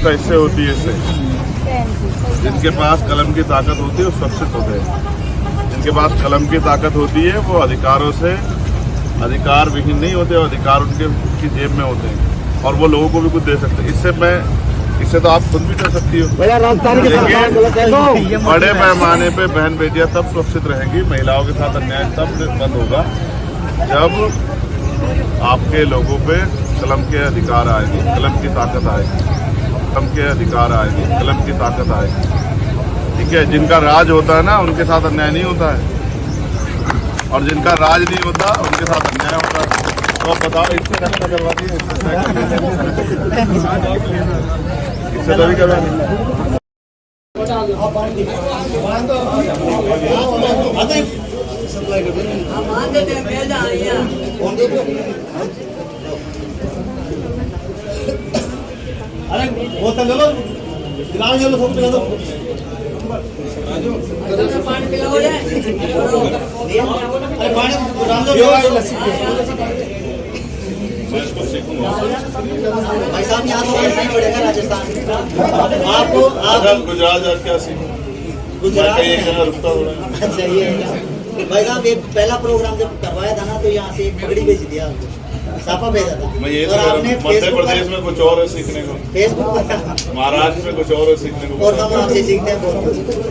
सुरक्षा इससे होती है। इससे जिनके पास कलम की ताकत होती है वो सुरक्षित होते हैं। जिनके पास कलम की ताकत होती है वो अधिकारों से अधिकार विहीन नहीं होते और अधिकार उनकी जेब में होते हैं और वो लोगों को भी कुछ दे सकते हैं। इससे तो आप खुद भी कर सकती हो। लेकिन बड़े पैमाने पे बहन बेटियां तब सुरक्षित रहेंगी, महिलाओं के साथ अन्याय तब बंद होगा जब आपके लोगों पे कलम के अधिकार आएगी, कलम की ताकत आएगी, कलम के अधिकार आएगी, कलम की ताकत आएगी। ठीक है, जिनका राज होता है ना उनके साथ अन्याय नहीं होता है और जिनका राज नहीं होता उनके साथ अन्याय होता है। तो बताओ इससे रक्षा करवाती है, इससे तो भी करवानी। अरे बोतल ले लो, गिलास ले लो, सब ले लो। पानी पिलाओ जाए। अरे पानी लस्सी भाई साहब यहाँ तो नहीं पड़ेगा राजस्थान। आपको आप गुजरात क्या सीखो, गुजरात एक जगह रुकता थोड़ा। अच्छा ये भाई साहब एक पहला प्रोग्राम जब करवाया था ना तो यहाँ से एक पगड़ी भेज दिया, साफा भेजा था। मैं ये मध्य प्रदेश में कुछ और है सीखने को, फेसबुक पर महाराष्ट्र में कुछ और है सीखने को, और हम आपसे सीखते हैं।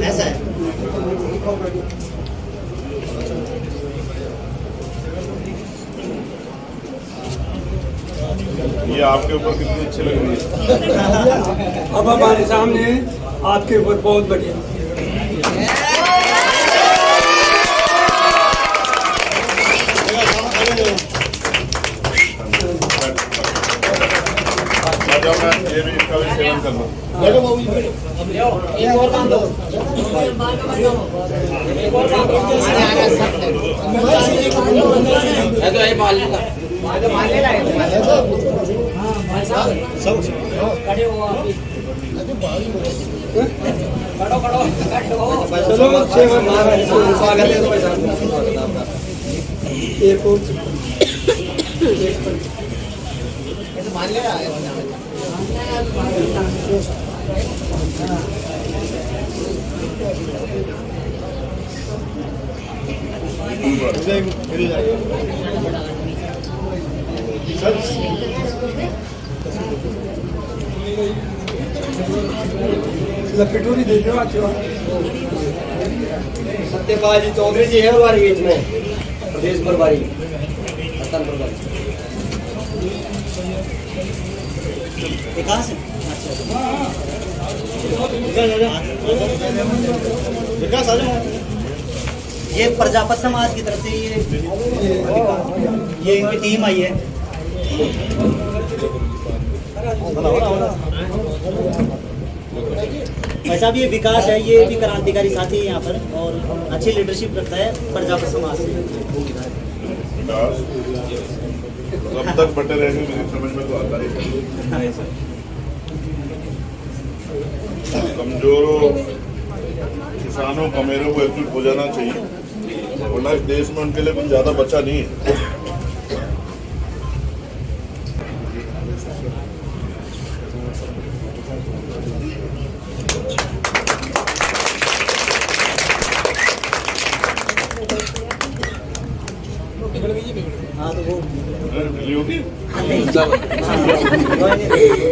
ऐसा है ये आपके ऊपर कितनी अच्छी लग रही है। अब हमारे सामने आपके ऊपर बहुत बढ़िया। ये भी इसका भी सेवन करना। एक और बांध दो, लपेटोरी दे दो। सत्यपाल जी चौधरी जी है हमारे बीच में, प्रदेश प्रभारी, विकास विकास आ जाओ। ये प्रजापत समाज की तरफ से ये इनकी टीम आई है। ऐसा भी ये विकास है, ये भी क्रांतिकारी साथी है यहाँ पर और अच्छी लीडरशिप रखता है प्रजापत समाज से। कब तक बटे रहेंगे मेरी समझ में तो आता नहीं। कमजोरों किसानों कमेरों को एकजुट हो जाना चाहिए वरना इस देश में उनके लिए कुछ ज्यादा बचा नहीं है। हाँ तो वो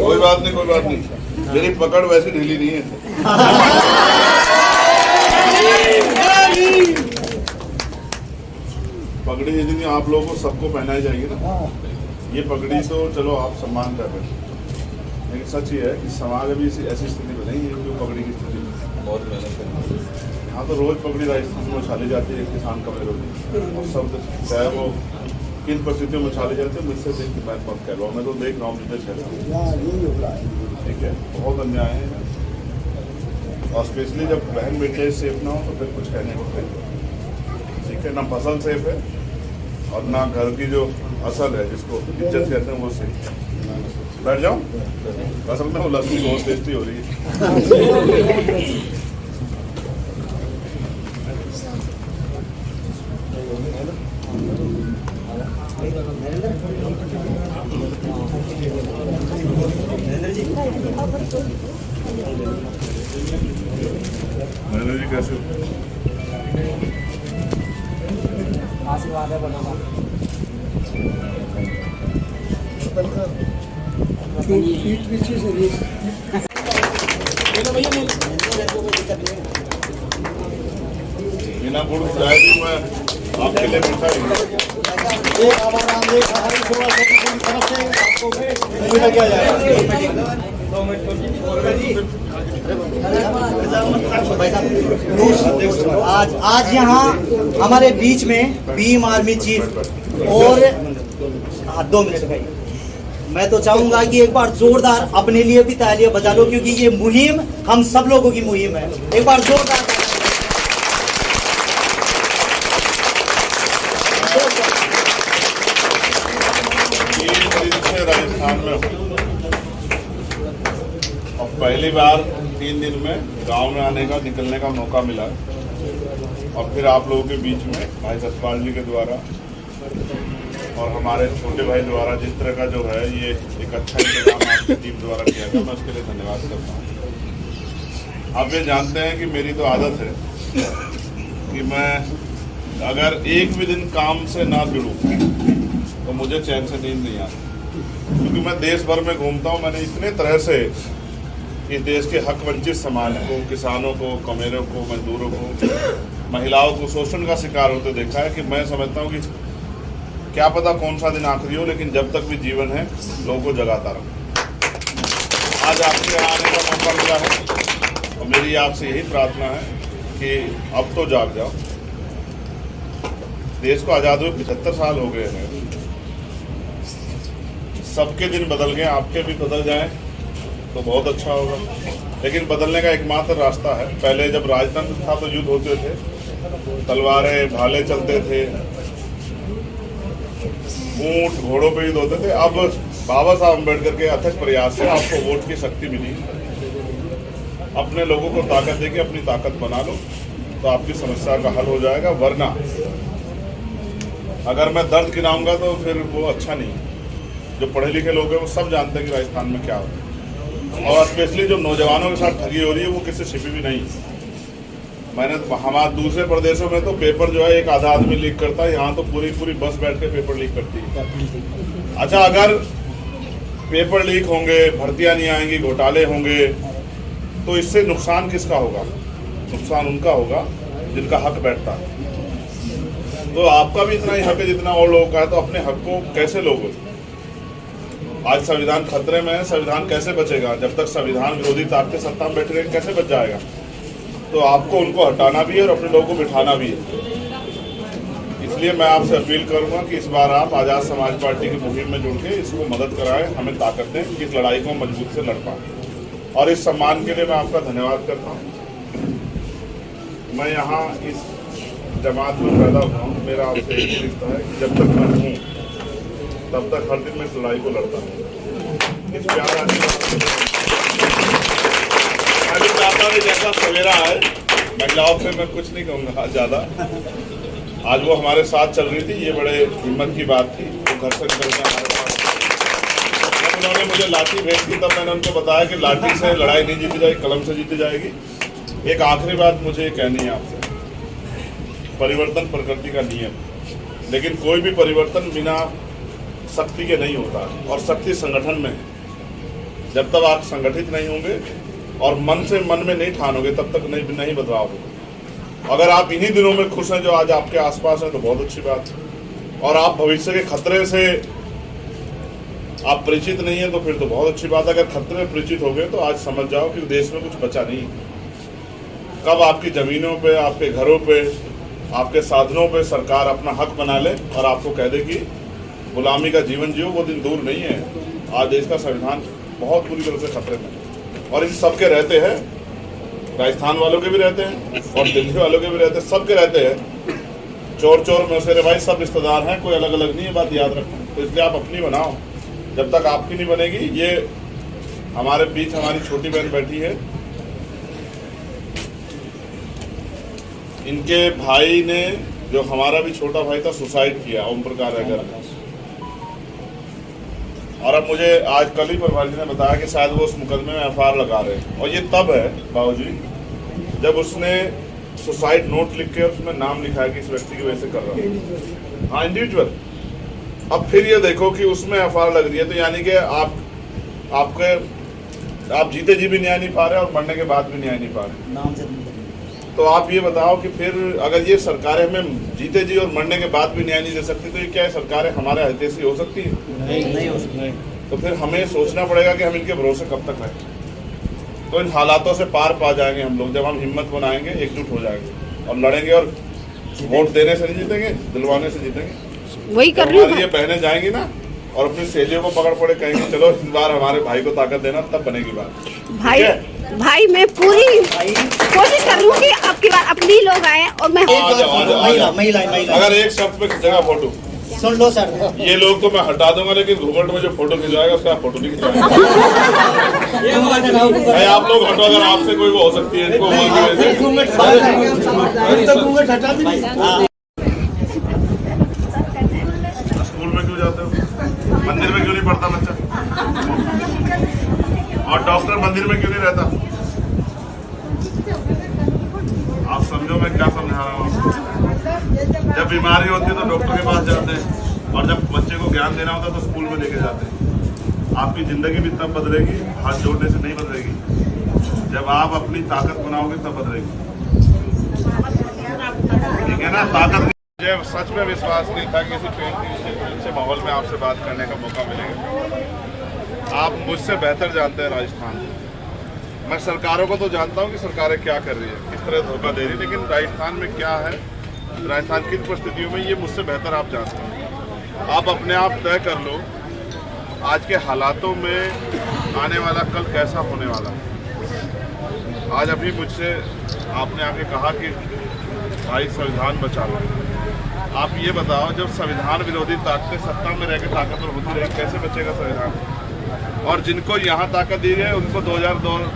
कोई बात नहीं, मेरी पकड़ वैसी ढीली नहीं है। पगड़ी यदि आप लोगों को सबको पहनाई जाएगी ना, ये पगड़ी तो चलो आप सम्मान कर रहे हैं, लेकिन सच ये है कि समाज अभी ऐसी स्थिति में नहीं है जो पगड़ी की स्थिति बहुत मेहनत है। हाँ तो रोज पगड़ी राजस्थान में उछाली जाती है, किसान कमेरों में, और सब चाहे वो किन परिस्थितियों में उछाले जाते हैं, मुझसे देख के मैं मत कह रहा हूँ, मैं तो देख रहा हूँ जितने छह। ठीक है, बहुत अन्याय है और स्पेशली जब बहन बेटे सेफ ना हो तो फिर कुछ कहने को नहीं। ठीक है, ना फसल सेफ है और ना घर की जो असल है जिसको इज्जत कहते हैं वो सेफ। बैठ जाओ, असल में वो लस्सी बहुत टेस्टी हो रही है। नरेंद्र जी मैंने जी कैसे आशीर्वाद है बड़ा पीठ पीछे से भी बिना गुड़ खिलाए भी मैं आपके लिए मीठा ही एक आभार रामदेव हमारी सेवा करने की तरफ से आपको मीठा किया जाएगा। आज यहाँ हमारे बीच में भीम आर्मी चीफ और 2 मिनट भाई, मैं तो चाहूंगा कि एक बार जोरदार अपने लिए भी तालियां बजा लो, क्योंकि ये मुहिम हम सब लोगों की मुहिम है। एक बार जोरदार राजस्थान में और पहली बार 3 दिन में गांव में आने का निकलने का मौका मिला, और फिर आप लोगों के बीच में भाई सतपाल जी के द्वारा और हमारे छोटे भाई द्वारा जिस तरह का जो है ये एक अच्छा इंतजाम आपकी टीम द्वारा किया गया, मैं उसके लिए धन्यवाद करता हूँ। आप ये जानते हैं कि मेरी तो आदत है कि मैं अगर एक भी दिन काम से ना जुड़ूं तो मुझे चैन से नींद नहीं आती, क्योंकि मैं देश भर में घूमता हूँ। मैंने इतने तरह से इस देश के हक वंचित समाज को, किसानों को, कमेरों को, मजदूरों को, महिलाओं को शोषण का शिकार होते देखा है कि मैं समझता हूँ कि क्या पता कौन सा दिन आखिरी हो, लेकिन जब तक भी जीवन है लोगों को जगाता रहूं। आज आपके यहाँ आने का मौका मिला है और मेरी आपसे यही प्रार्थना है कि अब तो जाग जाओ। देश को आज़ाद हुए 75 साल हो गए हैं, सबके दिन बदल गए, आपके भी बदल जाएं तो बहुत अच्छा होगा। लेकिन बदलने का एकमात्र रास्ता है, पहले जब राजतंत्र था तो युद्ध होते थे, तलवारें भाले चलते थे, ऊंट घोड़ों पे युद्ध होते थे। अब बाबा साहब अम्बेडकर के अथक प्रयास से आपको वोट की शक्ति मिली, अपने लोगों को ताकत देके अपनी ताकत बना लो तो आपकी समस्या का हल हो जाएगा। वरना अगर मैं दर्द गिनाऊंगा तो फिर वो अच्छा नहीं है। जो पढ़े लिखे लोग हैं वो सब जानते हैं कि राजस्थान में क्या होता है, और स्पेशली जो नौजवानों के साथ ठगी हो रही है वो किसी छिपी भी नहीं। मैंने हमारे दूसरे प्रदेशों में तो पेपर जो है एक आधा आदमी लीक करता है, यहाँ तो पूरी पूरी बस बैठ के पेपर लीक करती है। अच्छा, अगर पेपर लीक होंगे, भर्तियां नहीं आएंगी, घोटाले होंगे, तो इससे नुकसान किसका होगा? नुकसान उनका होगा जिनका हक बैठता है। तो आपका भी इतना ही हक है जितना और लोगों का है, तो अपने हक को कैसे लोगे? आज संविधान खतरे में है, संविधान कैसे बचेगा? जब तक संविधान विरोधी ताकतें सत्ता में बैठ रही, कैसे बच जाएगा? तो आपको उनको हटाना भी है और अपने लोगों को बिठाना भी है। इसलिए मैं आपसे अपील करूंगा कि इस बार आप आज़ाद समाज पार्टी की मुहिम में जुड़ के इसको मदद कराएं, हमें ताकत दें कि इस लड़ाई को मजबूत से लड़ पाएं। और इस सम्मान के लिए मैं आपका धन्यवाद करता हूँ। मैं यहाँ इस जमात में पैदा हुआ हूँ, मेरा आपसे एक रिश्ता है कि जब तक मैं हूँ तब तक हर दिन मैं इस लड़ाई को लड़ता हूँ। इस प्यार मैं भी चाहता हूँ जैसा सवेरा है, महिलाओं से मैं कुछ नहीं कहूँगा ज़्यादा। आज वो हमारे साथ चल रही थी, ये बड़े हिम्मत की बात थी। वो घर से निकल के हमारे पास, जब उन्होंने मुझे लाठी भेज दी तब मैंने उनको बताया कि लाठी से लड़ाई नहीं जीती जाएगी, कलम से जीती जाएगी। एक आखिरी बात मुझे कहनी है आपसे, परिवर्तन प्रकृति का नियम, लेकिन कोई भी परिवर्तन बिना शक्ति के नहीं होता, और शक्ति संगठन में है। जब तक आप संगठित नहीं होंगे और मन से मन में नहीं ठानोगे तब तक नहीं बदलाव होगा। अगर आप इन्हीं दिनों में खुश हैं जो आज आपके आसपास हैं तो बहुत अच्छी बात है, और आप भविष्य के खतरे से आप परिचित नहीं है तो फिर तो बहुत अच्छी बात है। अगर खतरे में परिचित हो गए तो आज समझ जाओ कि देश में कुछ बचा नहीं। कब आपकी जमीनों पे, आपके घरों पे, आपके साधनों पे सरकार अपना हक बना ले और आपको कह दे कि गुलामी का जीवन जियो, वो दिन दूर नहीं है। आज देश का संविधान बहुत बुरी तरह से खतरे में, और इन सब के रहते हैं, राजस्थान वालों के भी रहते हैं और दिल्ली वालों के भी रहते हैं, सबके रहते हैं। चोर चोर मौसेरे भाई सब रिश्तेदार हैं, कोई अलग अलग नहीं है, बात याद रखना। तो इसलिए आप अपनी बनाओ, जब तक आपकी नहीं बनेगी। ये हमारे बीच हमारी छोटी बहन बैठी है, इनके भाई ने, जो हमारा भी छोटा भाई था, सुसाइड किया, ओम प्रकाश अगर और अब मुझे आज कल ही प्रभारी जी ने बताया कि शायद वो उस मुकदमे में FIR लगा रहे हैं। और ये तब है बाबूजी जब उसने सुसाइड नोट लिख के उसमें नाम लिखा है कि इस व्यक्ति की वजह से कर रहा है। हाँ, इंडिविजुअल। अब फिर ये देखो कि उसमें FIR लग रही है, तो यानी कि आप जीते जी भी न्याय नहीं पा रहे और मरने के बाद भी न्याय नहीं पा रहे। नाम से तो आप ये बताओ कि फिर अगर ये सरकारें हमें जीते जी और मरने के बाद भी न्याय नहीं दे सकती, तो ये क्या है, सरकारें हमारे हितैषी हो सकती है? नहीं हो सकता। तो फिर हमें सोचना पड़ेगा कि हम इनके भरोसे कब तक रहें। तो इन हालातों से पार पा जाएंगे हम लोग जब हम हिम्मत बनाएंगे, एकजुट हो जाएंगे और लड़ेंगे। और वोट देने से नहीं जीतेंगे, दिलवाने से जीतेंगे। वही कर तो रही हूँ हमारी ये बहनें जाएंगी ना और अपनी सहेलियों को पकड़ पड़े कहेंगे चलो इस बार हमारे भाई को ताकत देना, तब बनेगी बात। भाई। ठीक है? भाई मैं पूरी कोशिश कर रही हूँ कि आपकी बार अपनी लोग आए और मैं आ जाओ। महिला अगर एक शब्द पे खींचेगा फोटो, सुन लो सर। ये लोग तो मैं हटा दूंगा, लेकिन घूंघट में जो फोटो खिंचवाएगा उसका फोटो नहीं खिंचवाएगा। भाई आप लोग हटो, अगर आपसे कोई वो हो सकती है इनको स्कूल में क्यों जाते हो, मंदिर में क्यों नहीं पढ़ता बच्चा, और डॉक्टर मंदिर में क्यों नहीं रहता? आप समझो मैं क्या समझा रहा हूँ आपको। जब बीमारी होती है तो डॉक्टर के पास जाते हैं, और जब बच्चे को ज्ञान देना होता है तो स्कूल में लेके जाते हैं। आपकी जिंदगी भी तब बदलेगी, हाथ जोड़ने से नहीं बदलेगी। जब आप अपनी ताकत बनाओगे तब बदलेगी। ठीक है ना? ताकत मुझे सच में विश्वास नहीं था कि किसी पेन से माहौल में आपसे बात करने का मौका मिलेगा। आप मुझसे बेहतर जानते हैं राजस्थान। मैं सरकारों को तो जानता हूं कि सरकारें क्या कर रही है, किस तरह धोखा दे रही है, लेकिन राजस्थान में क्या है, राजस्थान किन परिस्थितियों में, ये मुझसे बेहतर आप जानते हैं। आप अपने आप तय कर लो आज के हालातों में आने वाला कल कैसा होने वाला है। आज अभी मुझसे आपने आके कहा कि भाई संविधान बचा लो। आप ये बताओ, जब संविधान विरोधी ताकतें सत्ता में रहकर ताकतवर होती रही, कैसे बचेगा संविधान? और जिनको यहाँ ताकत दी गई उनको 2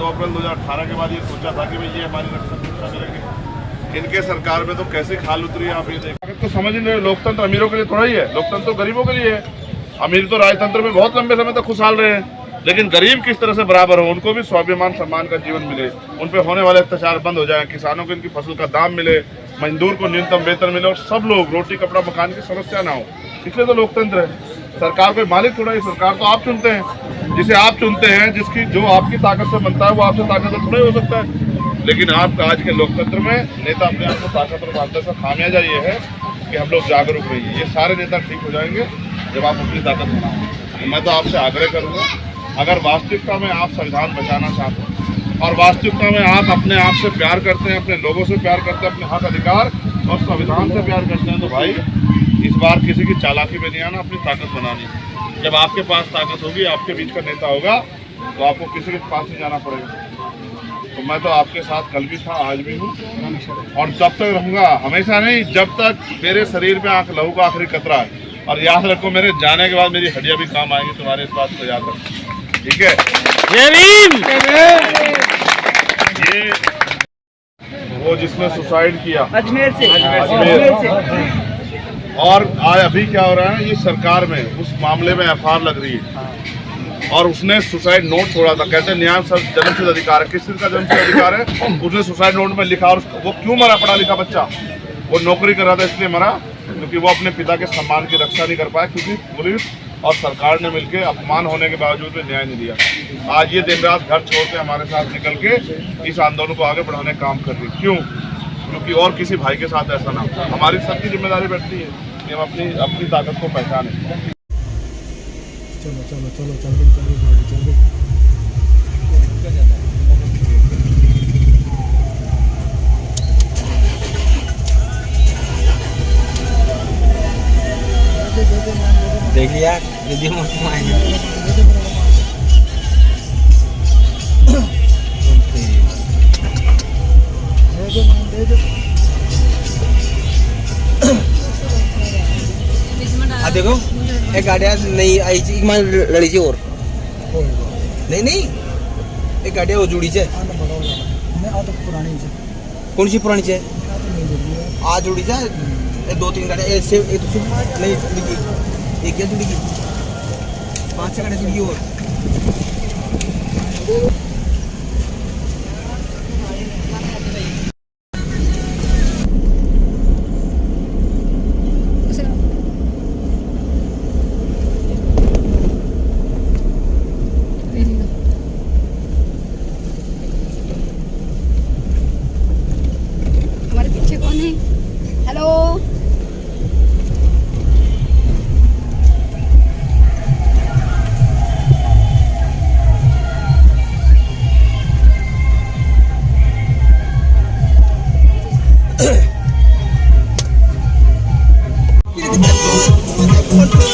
अप्रैल 2018 के बाद ये सोचा था कि भाई ये हमारी रक्षा करेंगे। इनके सरकार में तो कैसे खाल उतरी है, आप ये देखो। तो समझ नहीं रहे, लोकतंत्र अमीरों के लिए थोड़ा ही है, लोकतंत्र तो गरीबों के लिए है। अमीर तो राजतंत्र में बहुत लंबे समय तक खुशहाल रहे हैं, लेकिन गरीब किस तरह से बराबर हो, उनको भी स्वाभिमान सम्मान का जीवन मिले, उन पे होने वाले अत्याचार बंद हो जाए, किसानों को इनकी फसल का दाम मिले, मजदूर को न्यूनतम वेतन मिले और सब लोग रोटी कपड़ा मकान की समस्या ना हो। इसलिए तो लोकतंत्र है। सरकार कोई मालिक थोड़ा ही, सरकार तो आप चुनते हैं, जिसे आप चुनते हैं, जिसकी जो आपकी ताकत से बनता है वो आपसे ताकतवर थोड़ा ही हो सकता है। लेकिन आप आज के लोकतंत्र में नेता अपने आप को ताकतवर मानते हैं। खामियाजा ये है कि हम लोग जागरूक रहिए। ये सारे नेता ठीक हो जाएंगे जब आप अपनी ताकत बनाओ। मैं तो आपसे आग्रह करूँगा, अगर वास्तविकता में आप संविधान बचाना चाहते हैं और वास्तविकता में आप अपने आप से प्यार करते हैं, अपने लोगों से प्यार करते हैं, अपने हक अधिकार और संविधान से प्यार करते हैं, तो भाई इस बार किसी की चालाकी में नहीं आना, अपनी ताकत बनानी। जब आपके पास ताकत होगी, आपके बीच का नेता होगा, तो आपको किसी के पास नहीं जाना पड़ेगा। तो मैं तो आपके साथ कल भी था, आज भी हूँ और जब तक रहूँगा, हमेशा नहीं, जब तक मेरे शरीर में लहू का आखिरी कतरा है। और याद रखो, मेरे जाने के बाद मेरी हड्डियाँ भी काम आएंगी, तुम्हारे इस बात को याद रखो। ठीक है? ये वो जिसने सुसाइड किया अजमेर से। और आज अभी क्या हो रहा है, ये सरकार में उस मामले में FIR लग रही है और उसने सुसाइड नोट छोड़ा था। कहते हैं न्याय जन्मसिद्ध अधिकार है। किस चीज का जन्मसिद्ध अधिकार है? उसने सुसाइड नोट में लिखा। और वो क्यों मरा? पढ़ा लिखा बच्चा, वो नौकरी कर रहा था इसलिए मरा, क्योंकि वो अपने पिता के सम्मान की रक्षा नहीं कर पाया, क्योंकि पुलिस और सरकार ने मिलकर अपमान होने के बावजूद भी न्याय नहीं दिया। आज ये दिन रात घर छोड़ के हमारे साथ निकल के इस आंदोलन को आगे बढ़ाने का काम कर रही है। क्यों? क्योंकि और किसी भाई के साथ ऐसा ना हो। हमारी सबकी जिम्मेदारी बैठती है कि हम अपनी ताकत को पहचानें। चलो चलो चलो चल गई। देख लिया दीदी मुझको देखो एक गाड़िया नहीं आई थी, लड़ी थी और नहीं एक गाड़िया वो जुड़ी है। कौन सी पुरानी है? आज जुड़ी है 2-3 गाड़ियाँ ऐसे, एक नहीं जुड़ी, एक क्या जुड़ी। 5 गाड़ियां जुड़ी और हमारे पीछे कौन है? हेलो, ये